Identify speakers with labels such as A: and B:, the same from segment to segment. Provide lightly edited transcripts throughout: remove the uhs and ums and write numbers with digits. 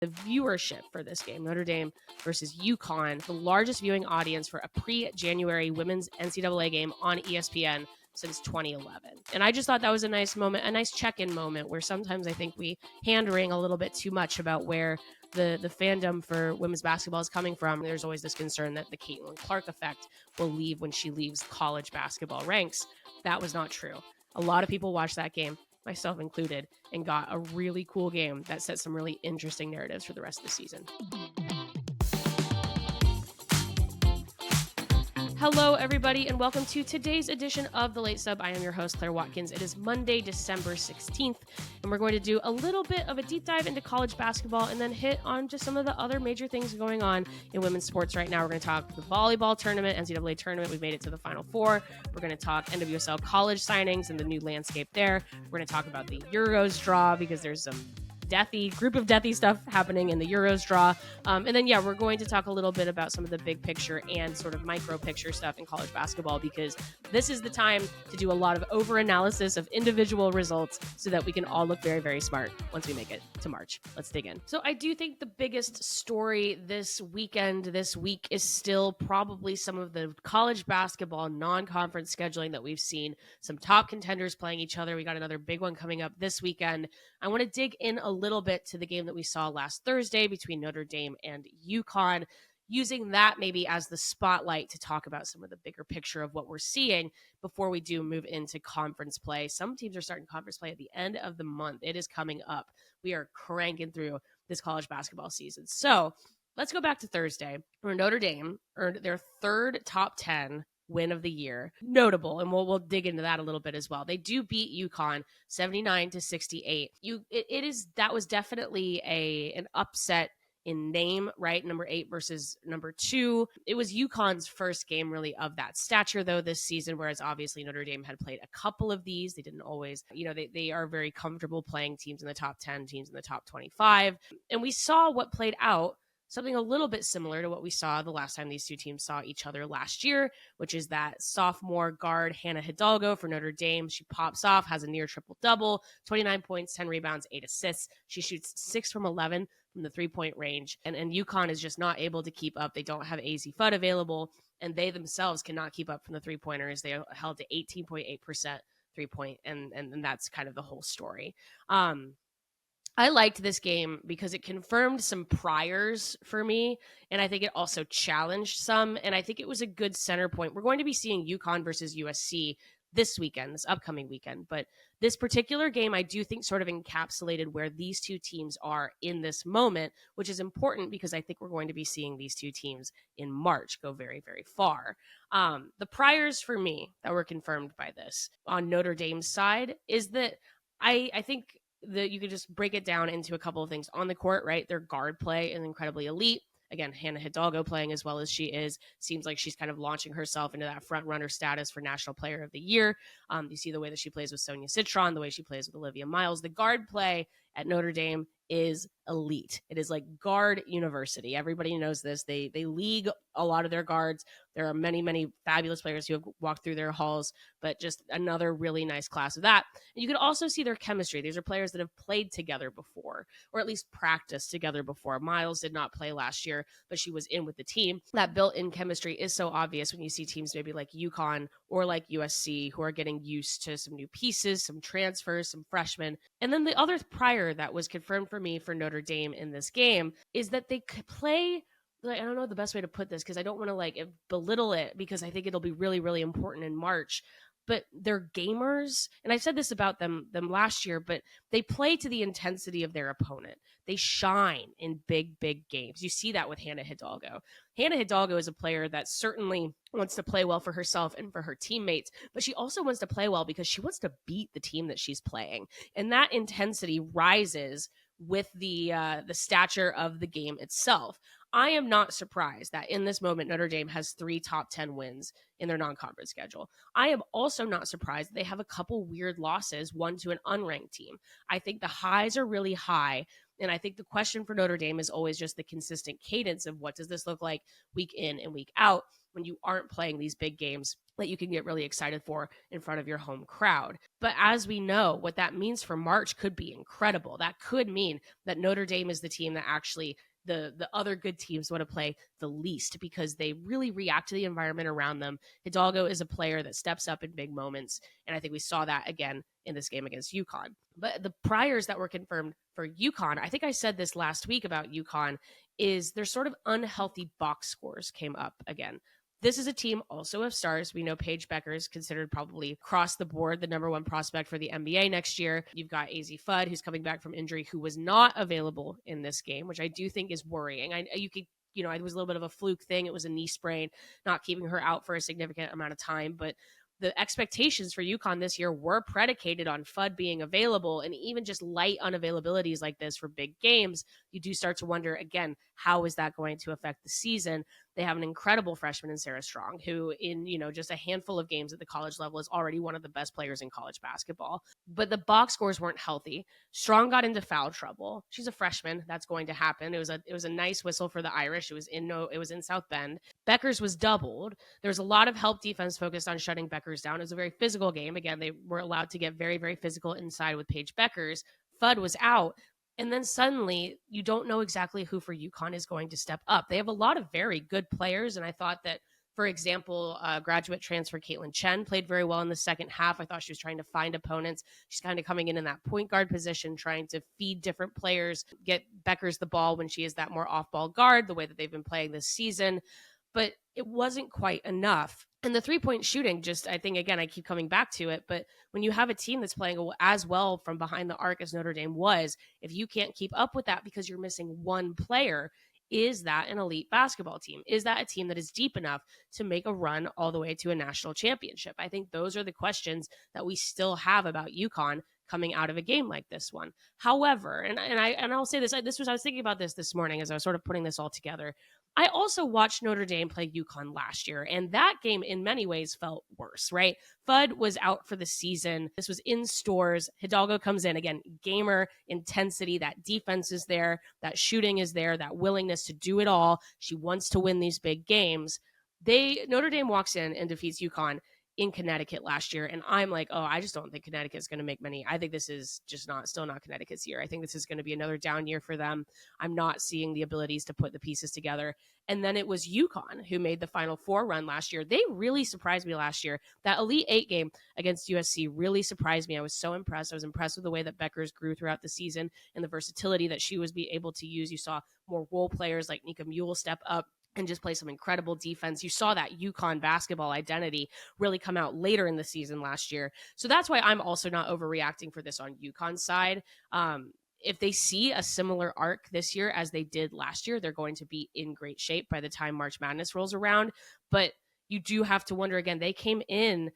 A: The viewership for this game, Notre Dame versus UConn, the largest viewing audience for a pre-January women's NCAA game on ESPN since 2011. And I just thought that was a nice moment, a nice check-in moment where sometimes I think we hand-wring a little bit too much about where the fandom for women's basketball is coming from. There's always this concern that the Caitlin Clark effect will leave when she leaves college basketball ranks. That was not true. A lot of people watched that game, myself included, and got a really cool game that set some really interesting narratives for the rest of the season. Hello, everybody, and welcome to today's edition of The Late Sub. I am your host, Claire Watkins. It is Monday, December 16th, and we're going to do a little bit of a deep dive into college basketball and then hit on just some of the other major things going on in women's sports right now. We're going to talk the volleyball tournament, NCAA tournament. We've made it to the Final Four. We're going to talk NWSL college signings and the new landscape there. We're going to talk about the Euros draw because there's some group of deathy stuff happening in the Euros draw. And then, we're going to talk a little bit about some of the big picture and sort of micro picture stuff in college basketball, because this is the time to do a lot of over-analysis of individual results so that we can all look very, very smart once we make it to March. Let's dig in. So I do think the biggest story this week is still probably some of the college basketball non-conference scheduling that we've seen. Some top contenders playing each other. We got another big one coming up this weekend. I want to dig in a little bit to the game that we saw last Thursday between Notre Dame and UConn, using that maybe as the spotlight to talk about some of the bigger picture of what we're seeing before we do move into conference play. Some teams are starting conference play at the end of the month. It is coming up. We are cranking through this college basketball season. So let's go back to Thursday, where Notre Dame earned their third top 10 win of the year. Notable, and we'll dig into that a little bit as well. They do beat UConn 79-68. That was definitely an upset in name, right? Number 8 versus number 2. It was UConn's first game really of that stature though this season, whereas obviously Notre Dame had played a couple of these. They didn't always, they are very comfortable playing teams in the top 10, teams in the top 25. And we saw what played out, something a little bit similar to what we saw the last time these two teams saw each other last year, which is that sophomore guard Hannah Hidalgo for Notre Dame. She pops off, has a near triple-double, 29 points, 10 rebounds, 8 assists. She shoots 6 from 11 from the three-point range, and UConn is just not able to keep up. They don't have AZ Fudd available, and they themselves cannot keep up from the three-pointers. They are held to 18.8% three-point, and that's kind of the whole story. I liked this game because it confirmed some priors for me, and I think it also challenged some, and I think it was a good center point. We're going to be seeing UConn versus USC this upcoming weekend, but this particular game I do think sort of encapsulated where these two teams are in this moment, which is important because I think we're going to be seeing these two teams in March go very, very far. The priors for me that were confirmed by this on Notre Dame's side is that I think that you could just break it down into a couple of things on the court, right? Their guard play is incredibly elite. Again, Hannah Hidalgo playing as well as she is, seems like she's kind of launching herself into that front runner status for National Player of the Year. You see the way that she plays with Sonia Citron, the way she plays with Olivia Miles. The guard play at Notre Dame is elite. It is like guard university. Everybody knows this. They league a lot of their guards. There are many, many fabulous players who have walked through their halls, but just another really nice class of that. And you can also see their chemistry. These are players that have played together before, or at least practiced together before. Miles did not play last year, but she was in with the team. That built-in chemistry is so obvious when you see teams maybe like UConn or like USC who are getting used to some new pieces, some transfers, some freshmen. And then the other prior that was confirmed for me for Notre Dame in this game is that they could play, I don't know the best way to put this because I don't want to belittle it because I think it'll be really, really important in March. But they're gamers, and I've said this about them last year, but they play to the intensity of their opponent. They shine in big, big games. You see that with Hannah Hidalgo. Hannah Hidalgo is a player that certainly wants to play well for herself and for her teammates, but she also wants to play well because she wants to beat the team that she's playing. And that intensity rises with the stature of the game itself. I am not surprised that in this moment, Notre Dame has 3 top 10 wins in their non-conference schedule. I am also not surprised that they have a couple weird losses, one to an unranked team. I think the highs are really high, And I think the question for Notre Dame is always just the consistent cadence of what does this look like week in and week out when you aren't playing these big games that you can get really excited for in front of your home crowd. But as we know, what that means for March could be incredible. That could mean that Notre Dame is the team that actually the other good teams want to play the least because they really react to the environment around them. Hidalgo is a player that steps up in big moments, and I think we saw that again in this game against UConn. But the priors that were confirmed for UConn, I think I said this last week about UConn, is their sort of unhealthy box scores came up again. This is a team also of stars. We know Paige Becker is considered probably across the board the number one prospect for the NBA next year. You've got AZ Fudd, who's coming back from injury, who was not available in this game, which I do think is worrying. It was a little bit of a fluke thing. It was a knee sprain, not keeping her out for a significant amount of time. But the expectations for UConn this year were predicated on Fudd being available, and even just light unavailabilities like this for big games, you do start to wonder, again, how is that going to affect the season? They have an incredible freshman in Sarah Strong, who in, just a handful of games at the college level is already one of the best players in college basketball. But the box scores weren't healthy. Strong got into foul trouble. She's a freshman. That's going to happen. It was a nice whistle for the Irish. It was in South Bend. Becker's was doubled. There was a lot of help defense focused on shutting Becker's down. It was a very physical game. Again, they were allowed to get very, very physical inside with Paige Becker's. Fudd was out. And then suddenly you don't know exactly who for UConn is going to step up. They have a lot of very good players. And I thought that, for example, graduate transfer Caitlin Chen played very well in the second half. I thought she was trying to find opponents. She's kind of coming in that point guard position, trying to feed different players, get Becker's the ball when she is that more off-ball guard, the way that they've been playing this season. But it wasn't quite enough. And the three-point shooting, just, I think, again, I keep coming back to it, but when you have a team that's playing as well from behind the arc as Notre Dame was, if you can't keep up with that because you're missing one player, is that an elite basketball team? Is that a team that is deep enough to make a run all the way to a national championship? I think those are the questions that we still have about UConn coming out of a game like this one. However, and I'll say this, I was thinking about this morning as I was sort of putting this all together. I also watched Notre Dame play UConn last year, and that game in many ways felt worse, right? Fudd was out for the season. This was in stores. Hidalgo comes in, again, gamer intensity. That defense is there. That shooting is there. That willingness to do it all. She wants to win these big games. Notre Dame walks in and defeats UConn in Connecticut last year. And I'm like, I just don't think Connecticut's going to make many. I think this is just still not Connecticut's year. I think this is going to be another down year for them. I'm not seeing the abilities to put the pieces together. And then it was UConn who made the Final Four run last year. They really surprised me last year. That Elite Eight game against USC really surprised me. I was so impressed. I was impressed with the way that Beckers grew throughout the season and the versatility that she was able to use. You saw more role players like Nika Mule step up and just play some incredible defense. You saw that UConn basketball identity really come out later in the season last year. So that's why I'm also not overreacting for this on UConn's side. If they see a similar arc this year as they did last year, they're going to be in great shape by the time March Madness rolls around. But you do have to wonder, again, they came in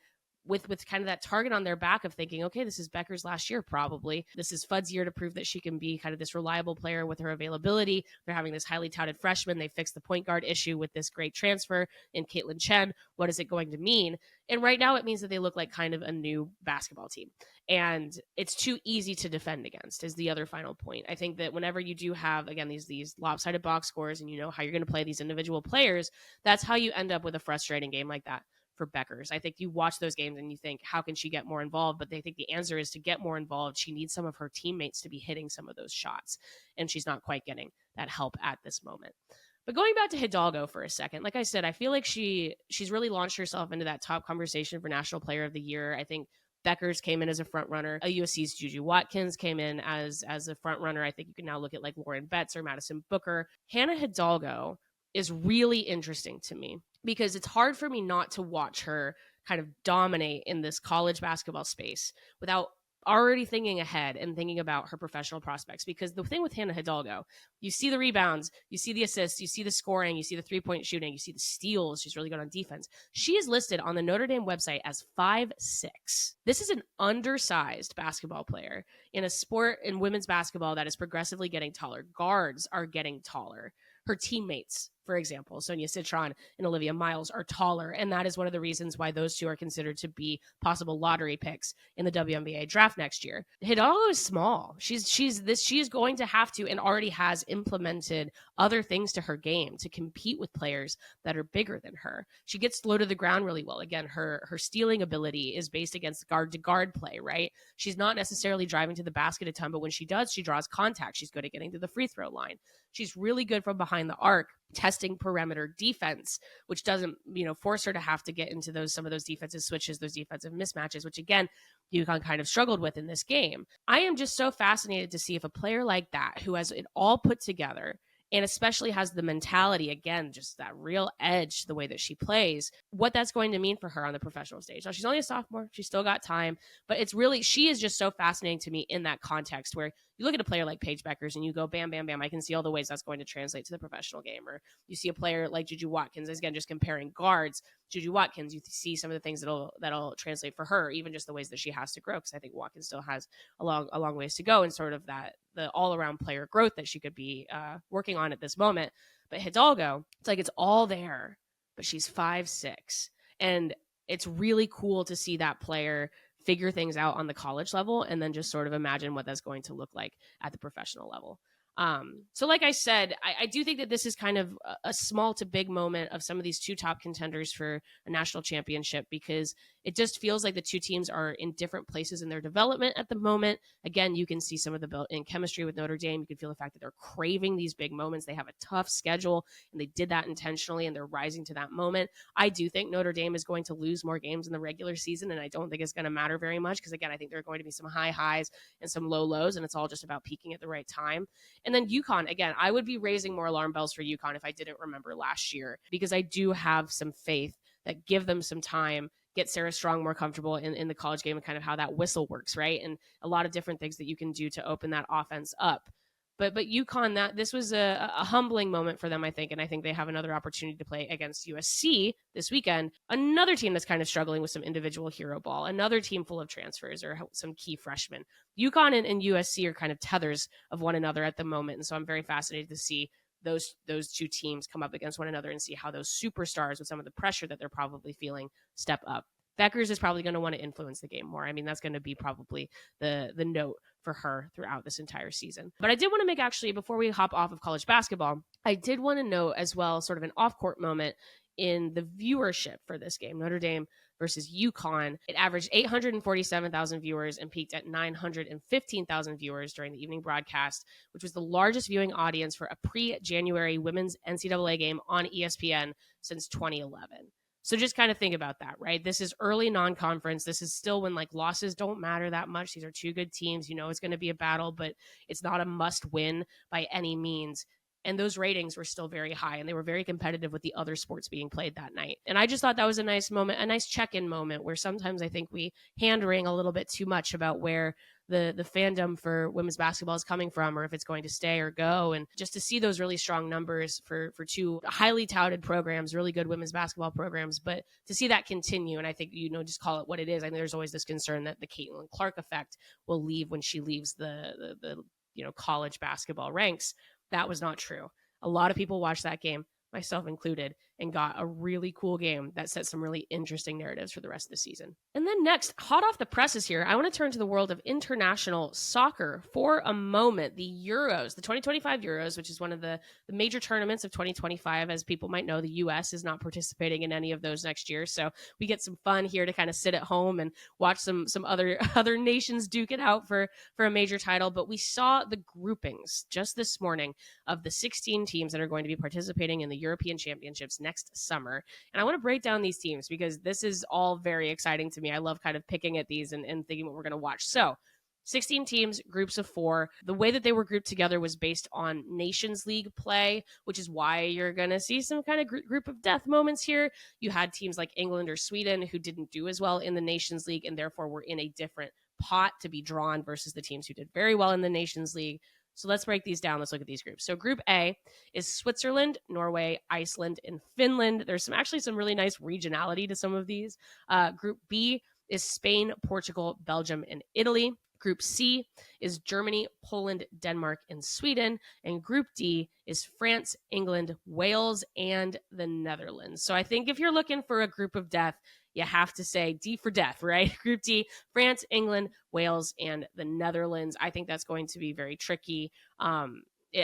A: with kind of that target on their back of thinking, okay, this is Becker's last year, probably. This is Fudd's year to prove that she can be kind of this reliable player with her availability. They're having this highly touted freshman. They fixed the point guard issue with this great transfer in Caitlin Chen. What is it going to mean? And right now it means that they look like kind of a new basketball team. And it's too easy to defend against is the other final point. I think that whenever you do have, again, these lopsided box scores and you know how you're going to play these individual players, that's how you end up with a frustrating game like that for Beckers. I think you watch those games and you think, how can she get more involved? But they think the answer is to get more involved. She needs some of her teammates to be hitting some of those shots. And she's not quite getting that help at this moment. But going back to Hidalgo for a second, like I said, I feel like she's really launched herself into that top conversation for National Player of the Year. I think Beckers came in as a front runner. USC's Juju Watkins came in as a front runner. I think you can now look at like Lauren Betts or Madison Booker. Hannah Hidalgo is really interesting to me because it's hard for me not to watch her kind of dominate in this college basketball space without already thinking ahead and thinking about her professional prospects. Because the thing with Hannah Hidalgo, you see the rebounds, you see the assists, you see the scoring, you see the three-point shooting, you see the steals. She's really good on defense. She is listed on the Notre Dame website as 5'6". This is an undersized basketball player in a sport in women's basketball that is progressively getting taller. Guards are getting taller. Her teammates for example. Sonia Citron and Olivia Miles are taller, and that is one of the reasons why those two are considered to be possible lottery picks in the WNBA draft next year. Hidalgo is small. She is going to have to, and already has implemented other things to her game to compete with players that are bigger than her. She gets low to the ground really well. Again, her stealing ability is based against guard to guard play, right? She's not necessarily driving to the basket a ton, but when she does, she draws contact. She's good at getting to the free throw line. She's really good from behind the arc, testing perimeter defense, which doesn't, force her to have to get into some of those defensive switches, those defensive mismatches, which again, UConn kind of struggled with in this game. I am just so fascinated to see if a player like that, who has it all put together, and especially has the mentality, again, just that real edge to the way that she plays, what that's going to mean for her on the professional stage. Now, she's only a sophomore. She's still got time, but she is just so fascinating to me in that context where you look at a player like Paige Beckers and you go, bam, bam, bam, I can see all the ways that's going to translate to the professional game. Or you see a player like Juju Watkins, again, just comparing guards, Juju Watkins, you see some of the things that'll translate for her, even just the ways that she has to grow, because I think Watkins still has a long ways to go in sort of the all-around player growth that she could be working on at this moment. But Hidalgo, it's like it's all there, but she's 5'6", and it's really cool to see that player figure things out on the college level and then just sort of imagine what that's going to look like at the professional level. So like I said, I do think that this is kind of a small to big moment of some of these two top contenders for a national championship, because it just feels like the two teams are in different places in their development at the moment. Again, you can see some of the built-in chemistry with Notre Dame. You can feel the fact that they're craving these big moments. They have a tough schedule, and they did that intentionally, and they're rising to that moment. I do think Notre Dame is going to lose more games in the regular season, and I don't think it's going to matter very much because, again, I think there are going to be some high highs and some low lows, and it's all just about peaking at the right time. And then UConn, again, I would be raising more alarm bells for UConn if I didn't remember last year, because I do have some faith that give them some time, get Sarah Strong more comfortable in the college game and kind of how that whistle works, right? And a lot of different things that you can do to open that offense up. But UConn, this was a humbling moment for them, I think, and I think they have another opportunity to play against USC this weekend, another team that's kind of struggling with some individual hero ball, another team full of transfers or some key freshmen. UConn and USC are kind of tethers of one another at the moment, and so I'm very fascinated to see those two teams come up against one another and see how those superstars, with some of the pressure that they're probably feeling, step up. Beckers is probably going to want to influence the game more. I mean, that's going to be probably the note for her throughout this entire season. But I did want to make, actually, before we hop off of college basketball, I did want to note as well sort of an off-court moment in the viewership for this game, Notre Dame versus UConn. It averaged 847,000 viewers and peaked at 915,000 viewers during the evening broadcast, which was the largest viewing audience for a pre-January women's NCAA game on ESPN since 2011. So just kind of think about that, right? This is early non-conference. This is still when losses don't matter that much. These are two good teams. It's going to be a battle, but it's not a must win by any means. And those ratings were still very high, and they were very competitive with the other sports being played that night. And I just thought that was a nice moment, a nice check-in moment, where sometimes I think we hand-wring a little bit too much about where the fandom for women's basketball is coming from, or if it's going to stay or go. And just to see those really strong numbers for two highly touted programs, really good women's basketball programs, but to see that continue, and I think, just call it what it is. I mean, there's always this concern that the Caitlin Clark effect will leave when she leaves the college basketball ranks. That was not true. A lot of people watched that game, myself included, and got a really cool game that set some really interesting narratives for the rest of the season. And then next, hot off the presses here, I want to turn to the world of international soccer for a moment. The Euros, the 2025 Euros, which is one of the major tournaments of 2025. As people might know, the U.S. is not participating in any of those next year. So we get some fun here to kind of sit at home and watch some other nations duke it out for a major title. But we saw the groupings just this morning of the 16 teams that are going to be participating in the European Championships next summer. And I want to break down these teams because this is all very exciting to me. I love kind of picking at these and thinking what we're going to watch. So 16 teams, groups of 4. The way that they were grouped together was based on Nations League play, which is why you're going to see some kind of group of death moments here. You had teams like England or Sweden who didn't do as well in the Nations League and therefore were in a different pot to be drawn versus the teams who did very well in the Nations League. So let's break these down. Let's look at these groups. So Group A is Switzerland, Norway, Iceland, and Finland. There's some really nice regionality to some of these. Group B is Spain, Portugal, Belgium, and Italy. Group C is Germany, Poland, Denmark, and Sweden. And Group D is France, England, Wales, and the Netherlands. So I think if you're looking for a group of death, you have to say D for death, right? Group D, France, England, Wales, and the Netherlands. I think that's going to be very tricky.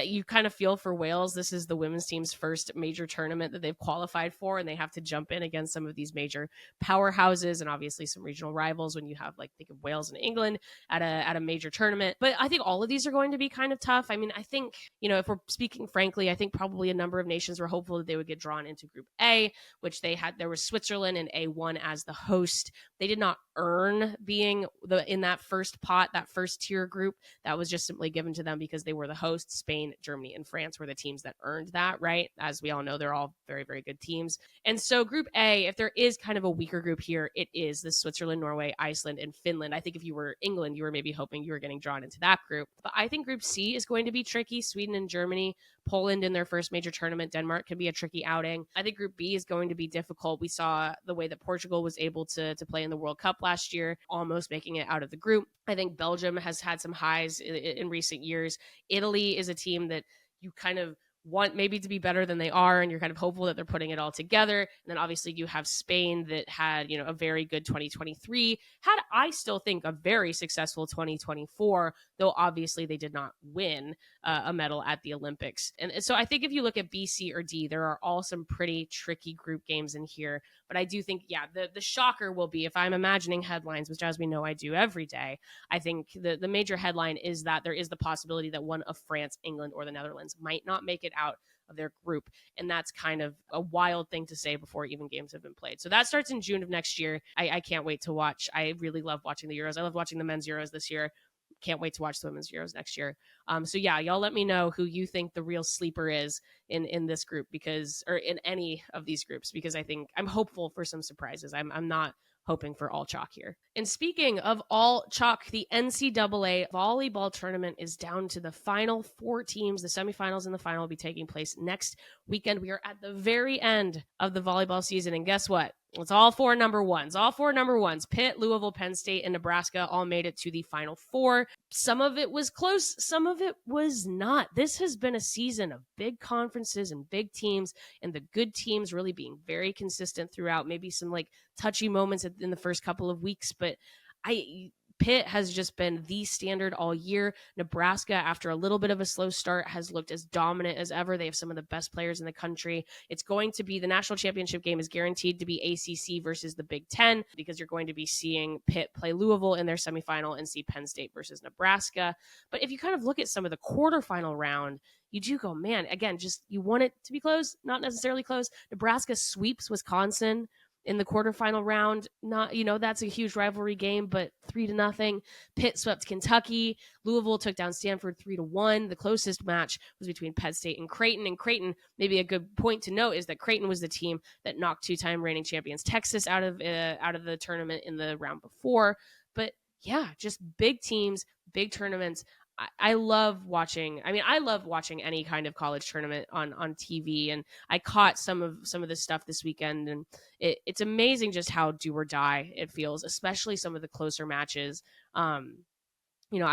A: You kind of feel for Wales. This is the women's team's first major tournament that they've qualified for, and they have to jump in against some of these major powerhouses and obviously some regional rivals when you have, like, think of Wales and England at a major tournament. But I think all of these are going to be kind of tough. I mean, I think, if we're speaking frankly, I think probably a number of nations were hopeful that they would get drawn into Group A, which there was Switzerland and A1 as the host. They did not earn being in that first pot, that first tier group. That was just simply given to them because they were the hosts. Spain, Germany, and France were the teams that earned that, right? As we all know, they're all very, very good teams. And so Group A, if there is kind of a weaker group here, it is the Switzerland, Norway, Iceland, and Finland. I think if you were England, you were maybe hoping you were getting drawn into that group. But I think Group C is going to be tricky. Sweden and Germany, Poland in their first major tournament, Denmark can be a tricky outing. I think Group B is going to be difficult. We saw the way that Portugal was able to play in the World Cup last year, almost making it out of the group. I think Belgium has had some highs in recent years. Italy is a team that you kind of want maybe to be better than they are, and you're kind of hopeful that they're putting it all together. And then obviously you have Spain that had, a very good 2023, had, I still think, a very successful 2024, though obviously they did not win a medal at the Olympics. And so I think if you look at B, C, or D, there are all some pretty tricky group games in here. But I do think, the shocker will be, if I'm imagining headlines, which as we know I do every day, I think the major headline is that there is the possibility that one of France, England, or the Netherlands might not make it out of their group. And that's kind of a wild thing to say before even games have been played. So that starts in June of next year. I can't wait to watch. I really love watching the Euros. I love watching the men's Euros this year. Can't wait to watch the women's Euros next year. So y'all let me know who you think the real sleeper is in this group, or in any of these groups, because I think I'm hopeful for some surprises. I'm not hoping for all chalk here. And speaking of all chalk, the NCAA volleyball tournament is down to the final 4 teams. The semifinals and the final will be taking place next weekend. We are at the very end of the volleyball season, and guess what? It's all 4 number ones. All 4 number ones. Pitt, Louisville, Penn State, and Nebraska all made it to the Final Four. Some of it was close. Some of it was not. This has been a season of big conferences and big teams, and the good teams really being very consistent throughout. Maybe some touchy moments in the first couple of weeks, but Pitt has just been the standard all year. Nebraska, after a little bit of a slow start, has looked as dominant as ever. They have some of the best players in the country. It's going to be the national championship game is guaranteed to be ACC versus the Big Ten, because you're going to be seeing Pitt play Louisville in their semifinal and see Penn State versus Nebraska. But if you kind of look at some of the quarterfinal round, you do go, man, again, just you want it to be close, not necessarily close. Nebraska sweeps Wisconsin in the quarterfinal round. Not, that's a huge rivalry game, but 3-0. Pitt swept Kentucky. Louisville took down Stanford 3-1. The closest match was between Penn State and Creighton. And Creighton, maybe a good point to note is that Creighton was the team that knocked 2-time reigning champions Texas out of the tournament in the round before. But yeah, just big teams, big tournaments. I love watching. I love watching any kind of college tournament on TV, and I caught some of this stuff this weekend, and it's amazing just how do or die it feels, especially some of the closer matches. I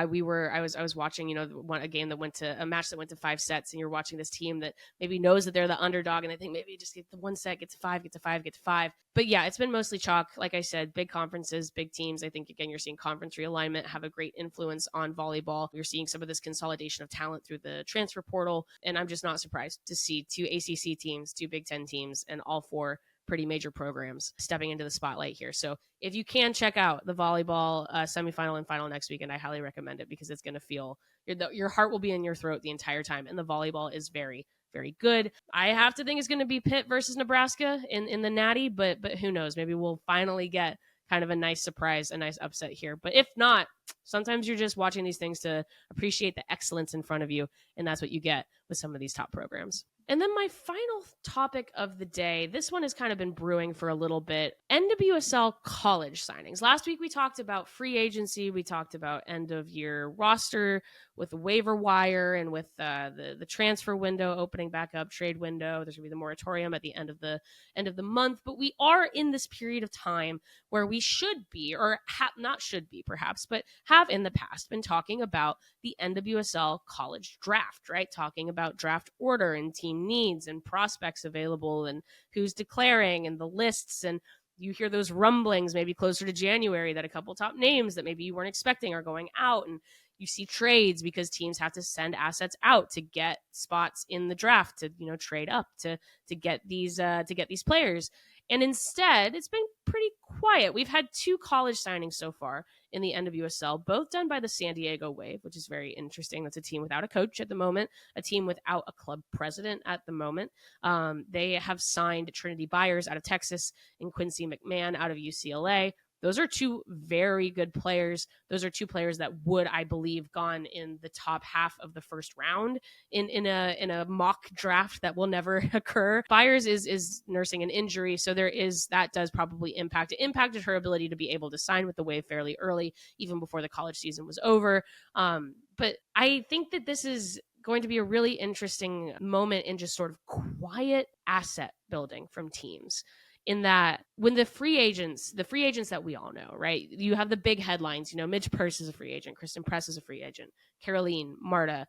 A: was watching, a game that went to a match that went to 5 sets, and you're watching this team that maybe knows that they're the underdog, and they think maybe just get the 1 set, get to 5, get to 5, get to 5. But yeah, it's been mostly chalk. Like I said, big conferences, big teams. I think, again, you're seeing conference realignment have a great influence on volleyball. You're seeing some of this consolidation of talent through the transfer portal, and I'm just not surprised to see 2 ACC teams, 2 Big Ten teams, and all 4 pretty major programs stepping into the spotlight here. So if you can check out the volleyball semifinal and final next weekend, I highly recommend it, because it's going to feel your heart will be in your throat the entire time. And the volleyball is very, very good. I have to think it's going to be Pitt versus Nebraska in the Natty, but who knows? Maybe we'll finally get kind of a nice surprise, a nice upset here. But if not, sometimes you're just watching these things to appreciate the excellence in front of you, and that's what you get with some of these top programs. And then my final topic of the day, this one has kind of been brewing for a little bit. NWSL college signings. Last week we talked about free agency. We talked about end of year roster with the waiver wire and with the transfer window opening back up, trade window. There's gonna be the moratorium at the end of the month. But we are in this period of time where we should be, or not should be perhaps, but have in the past been talking about the NWSL college draft, right? Talking about draft order and team needs and prospects available and who's declaring and the lists. And you hear those rumblings maybe closer to January that a couple top names that maybe you weren't expecting are going out, and you see trades because teams have to send assets out to get spots in the draft to trade up to get these players. And instead, it's been pretty quiet. We've had 2 college signings so far in the NWSL, both done by the San Diego Wave, which is very interesting. That's a team without a coach at the moment, a team without a club president at the moment. They have signed Trinity Byers out of Texas and Quincy McMahon out of UCLA. Those are 2 very good players. Those are 2 players that would, I believe, gone in the top half of the first round in a mock draft that will never occur. Byers is nursing an injury, so that does probably impact. It impacted her ability to be able to sign with the Wave fairly early, even before the college season was over. But I think that this is going to be a really interesting moment in just sort of quiet asset building from teams. In that, when the free agents that we all know, right? You have the big headlines, Midge Purse is a free agent, Kristen Press is a free agent, Caroline, Marta,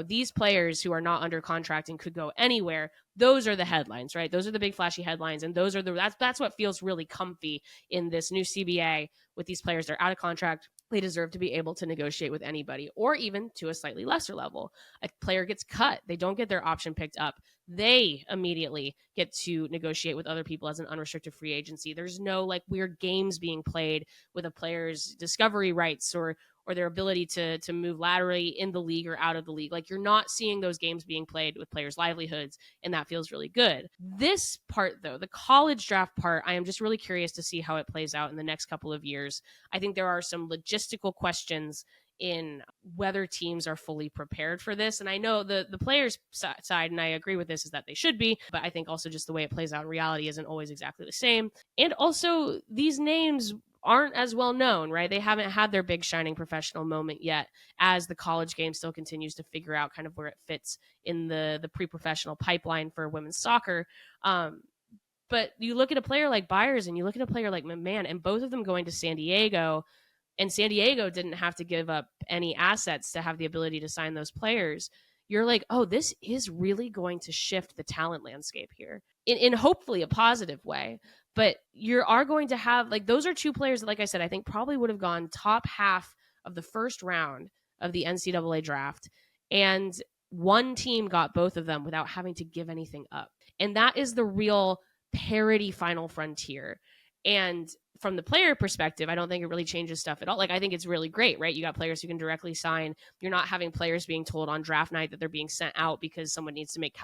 A: these players who are not under contract and could go anywhere. Those are the headlines, right? Those are the big flashy headlines. And that's what feels really comfy in this new CBA with these players. They're out of contract. They deserve to be able to negotiate with anybody, or even to a slightly lesser level. A player gets cut. They don't get their option picked up. They immediately get to negotiate with other people as an unrestricted free agency. There's no weird games being played with a player's discovery rights or their ability to move laterally in the league or out of the league. You're not seeing those games being played with players' livelihoods, and that feels really good. This part, though, the college draft part, I am just really curious to see how it plays out in the next couple of years. I think there are some logistical questions in whether teams are fully prepared for this. And I know the players' side, and I agree with this, is that they should be, but I think also just the way it plays out in reality isn't always exactly the same. And also, these names aren't as well known, right? They haven't had their big shining professional moment yet, as the college game still continues to figure out kind of where it fits in the pre-professional pipeline for women's soccer. But you look at a player like Byers and you look at a player like McMahon, and both of them going to San Diego, and San Diego didn't have to give up any assets to have the ability to sign those players. You're like, oh, this is really going to shift the talent landscape here in hopefully a positive way. But you are going to have, those are 2 players that, like I said, I think probably would have gone top half of the first round of the NCAA draft. And one team got both of them without having to give anything up. And that is the real parity final frontier. And from the player perspective, I don't think it really changes stuff at all. I think it's really great, right? You got players who can directly sign. You're not having players being told on draft night that they're being sent out because someone needs to make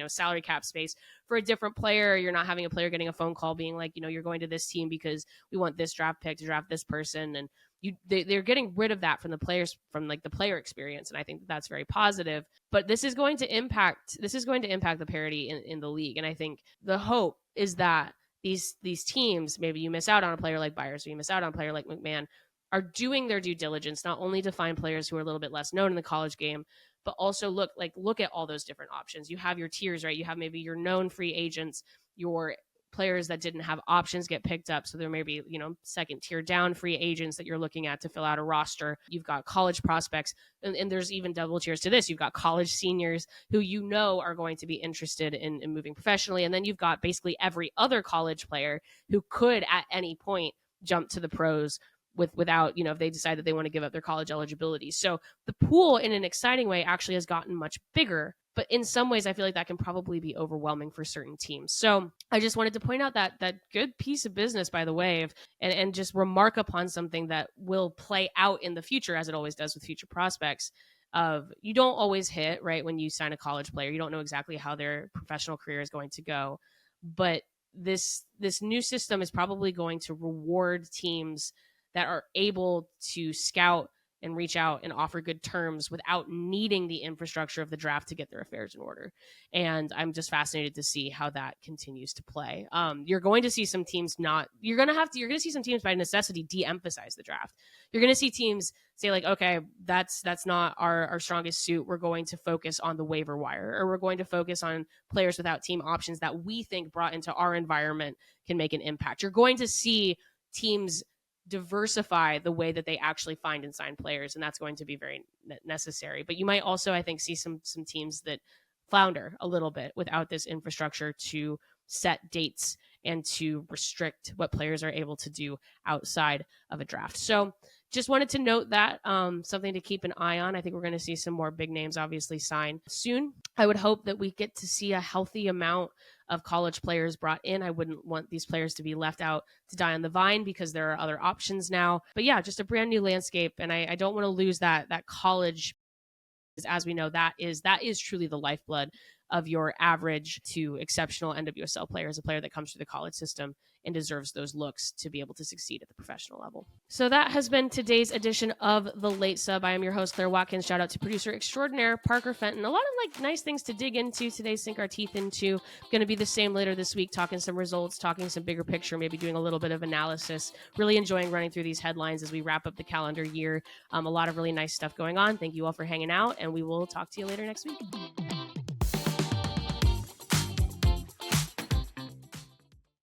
A: salary cap space for a different player. You're not having a player getting a phone call being like, you're going to this team because we want this draft pick to draft this person. And they're getting rid of that from the players, from the player experience. And I think that's very positive. But this is going to impact the parity in the league. And I think the hope is that these teams, maybe you miss out on a player like Byers or you miss out on a player like McMahon, are doing their due diligence, not only to find players who are a little bit less known in the college game, but also look at all those different options. You have your tiers, right? You have maybe your known free agents, your players that didn't have options get picked up. So there may be, second tier down free agents that you're looking at to fill out a roster. You've got college prospects, and there's even double tiers to this. You've got college seniors who are going to be interested in moving professionally. And then you've got basically every other college player who could at any point jump to the pros without, if they decide that they want to give up their college eligibility. So the pool, in an exciting way, actually has gotten much bigger. But in some ways, I feel like that can probably be overwhelming for certain teams. So I just wanted to point out that good piece of business by the Wave, and just remark upon something that will play out in the future, as it always does with future prospects. Of you don't always hit, right, when you sign a college player. You don't know exactly how their professional career is going to go. But this new system is probably going to reward teams that are able to scout and reach out and offer good terms without needing the infrastructure of the draft to get their affairs in order. And I'm just fascinated to see how that continues to play. You're going to see some teams you're going to see some teams by necessity de-emphasize the draft. You're going to see teams say like, okay, that's not our strongest suit. We're going to focus on the waiver wire, or we're going to focus on players without team options that we think brought into our environment can make an impact. You're going to see teams diversify the way that they actually find and sign players, and that's going to be very necessary. But you might also, I think, see some teams that flounder a little bit without this infrastructure to set dates and to restrict what players are able to do outside of a draft. So just wanted to note that, something to keep an eye on. I think we're going to see some more big names obviously sign soon. I would hope that we get to see a healthy amount of college players brought in. I wouldn't want these players to be left out to die on the vine, because there are other options now. But yeah, just a brand new landscape. And I don't want to lose that college, as we know, that is truly the lifeblood of your average to exceptional NWSL player, is a player that comes through the college system and deserves those looks to be able to succeed at the professional level. So that has been today's edition of The Late Sub. I am your host, Claire Watkins. Shout out to producer extraordinaire Parker Fenton. A lot of nice things to dig into today, sink our teeth into. Going to be the same later this week, talking some results, talking some bigger picture, maybe doing a little bit of analysis. Really enjoying running through these headlines as we wrap up the calendar year. A lot of really nice stuff going on. Thank you all for hanging out, and we will talk to you later next week.